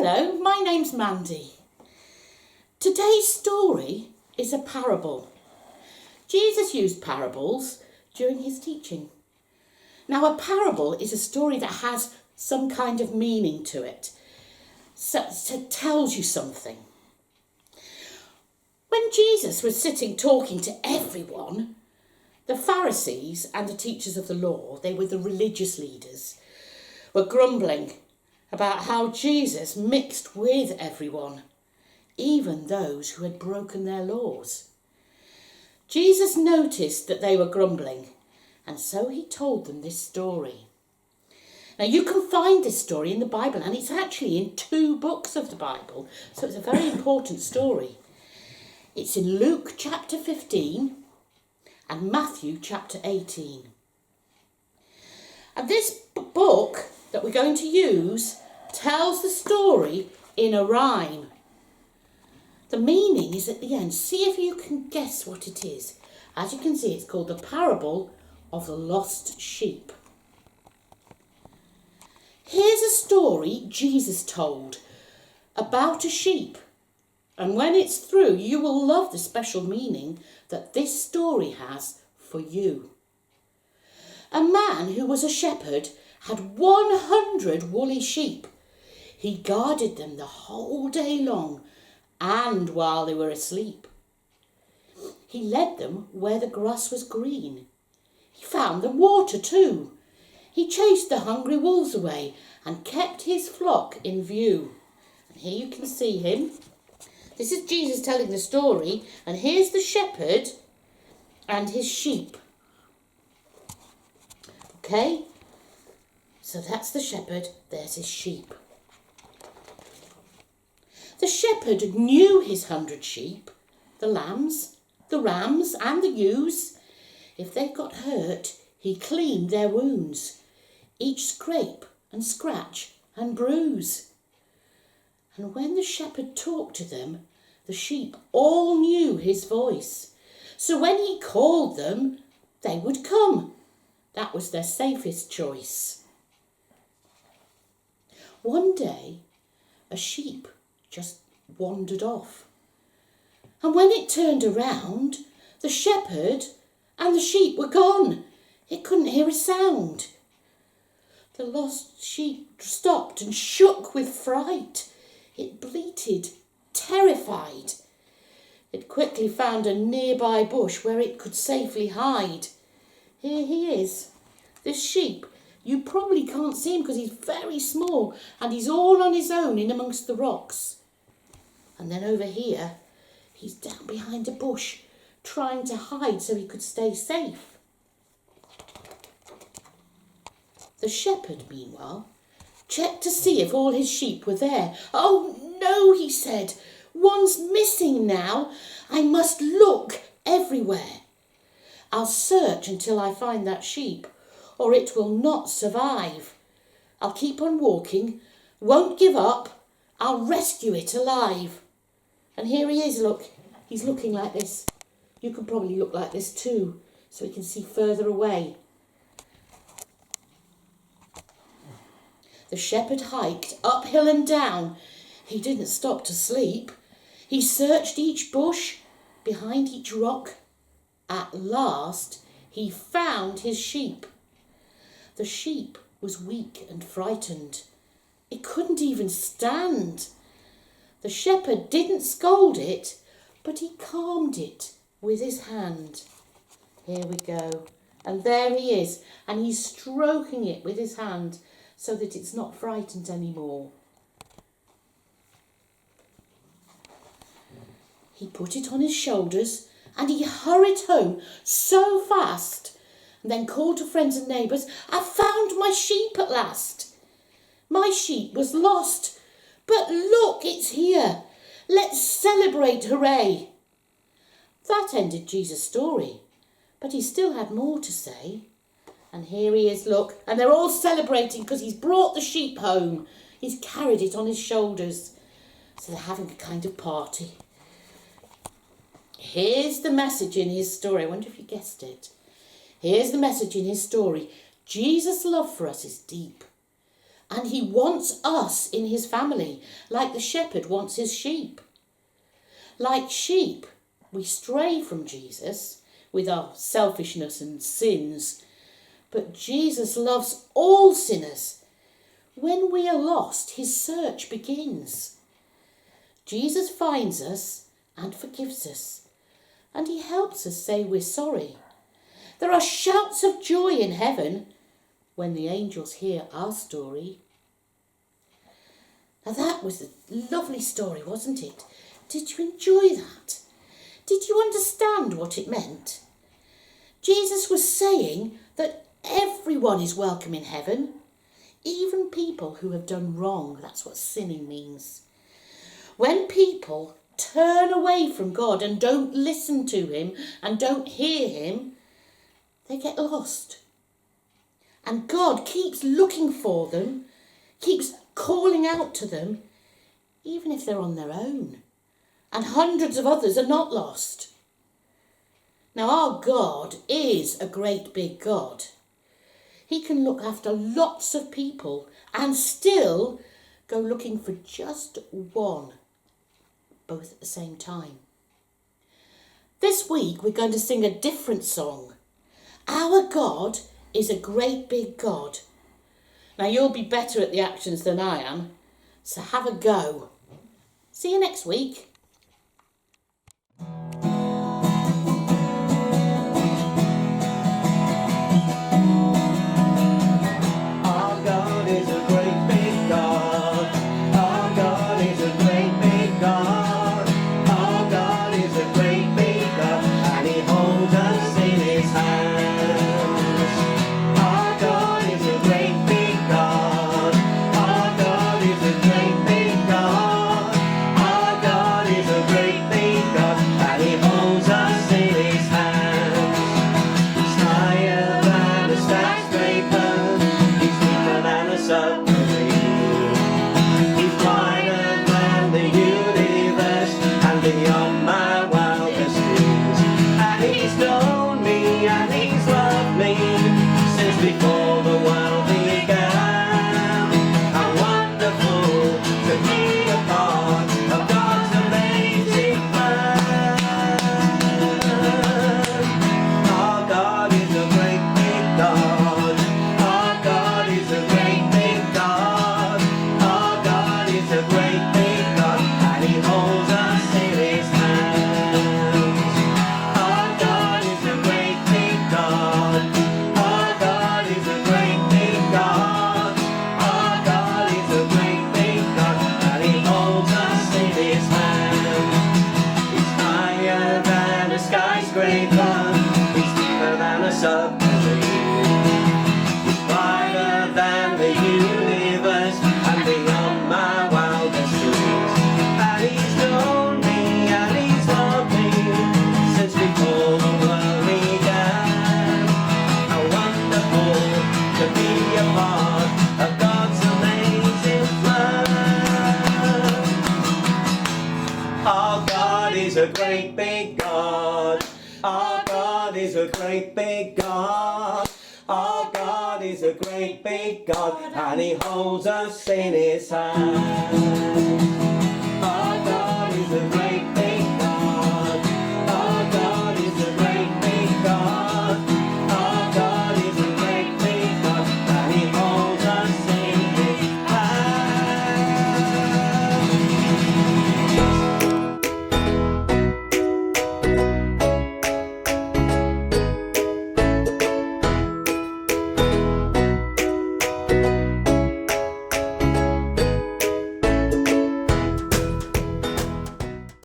Hello, my name's Mandy. Today's story is a parable. Jesus used parables during his teaching. Now, a parable is a story that has some kind of meaning to it. So it tells you something. When Jesus was sitting talking to everyone, the Pharisees and the teachers of the law, they were the religious leaders, were grumbling about how Jesus mixed with everyone, even those who had broken their laws. Jesus noticed that they were grumbling, and so he told them this story. Now, you can find this story in the Bible, and it's actually in 2 books of the Bible, so it's a very important story. It's in Luke chapter 15 and Matthew chapter 18. And this book that we're going to use tells the story in a rhyme. The meaning is at the end. See if you can guess what it is. As you can see, it's called the parable of the lost sheep. Here's a story Jesus told about a sheep. And when it's through, you will love the special meaning that this story has for you. A man who was a shepherd had 100 woolly sheep. He guarded them the whole day long and while they were asleep. He led them where the grass was green. He found them water too. He chased the hungry wolves away and kept his flock in view. And here you can see him. This is Jesus telling the story, and here's the shepherd and his sheep. Okay? So that's the shepherd, there's his sheep. The shepherd knew his 100 sheep, the lambs, the rams and the ewes. If they got hurt, he cleaned their wounds, each scrape and scratch and bruise. And when the shepherd talked to them, the sheep all knew his voice. So when he called them, they would come. That was their safest choice. One day, a sheep just wandered off. And when it turned around, the shepherd and the sheep were gone. It couldn't hear a sound. The lost sheep stopped and shook with fright. It bleated, terrified. It quickly found a nearby bush where it could safely hide. Here he is, this sheep. You probably can't see him because he's very small and he's all on his own in amongst the rocks. And then over here, he's down behind a bush trying to hide so he could stay safe. The shepherd, meanwhile, checked to see if all his sheep were there. Oh no, he said, one's missing now. I must look everywhere. I'll search until I find that sheep, or it will not survive. I'll keep on walking, won't give up. I'll rescue it alive. And here he is, look. He's looking like this. You can probably look like this too, so he can see further away. The shepherd hiked uphill and down. He didn't stop to sleep. He searched each bush, behind each rock. At last, he found his sheep. The sheep was weak and frightened. It couldn't even stand. The shepherd didn't scold it, but he calmed it with his hand. Here we go. And there he is, and he's stroking it with his hand so that it's not frightened anymore. He put it on his shoulders and he hurried home so fast and then called to friends and neighbours, I found my sheep at last. My sheep was lost, but look, it's here. Let's celebrate, hooray. That ended Jesus' story, but he still had more to say. And here he is, look, and they're all celebrating because he's brought the sheep home. He's carried it on his shoulders. So they're having a kind of party. Here's the message in his story. I wonder if you guessed it. Here's the message in his story. Jesus' love for us is deep. And he wants us in his family, like the shepherd wants his sheep. Like sheep, we stray from Jesus with our selfishness and sins, but Jesus loves all sinners. When we are lost, his search begins. Jesus finds us and forgives us, and he helps us say we're sorry. There are shouts of joy in heaven when the angels hear our story. Now that was a lovely story, wasn't it? Did you enjoy that? Did you understand what it meant? Jesus was saying that everyone is welcome in heaven, even people who have done wrong. That's what sinning means. When people turn away from God and don't listen to him and don't hear him, they get lost. And God keeps looking for them, keeps calling out to them, even if they're on their own. And hundreds of others are not lost. Now our God is a great big God. He can look after lots of people and still go looking for just one, both at the same time. This week we're going to sing a different song. Our God is a great big God. Now you'll be better at the actions than I am, so have a go. See you next week. a great big God. Our God is a great big God. Our God is a great big God, and He holds us in His hand.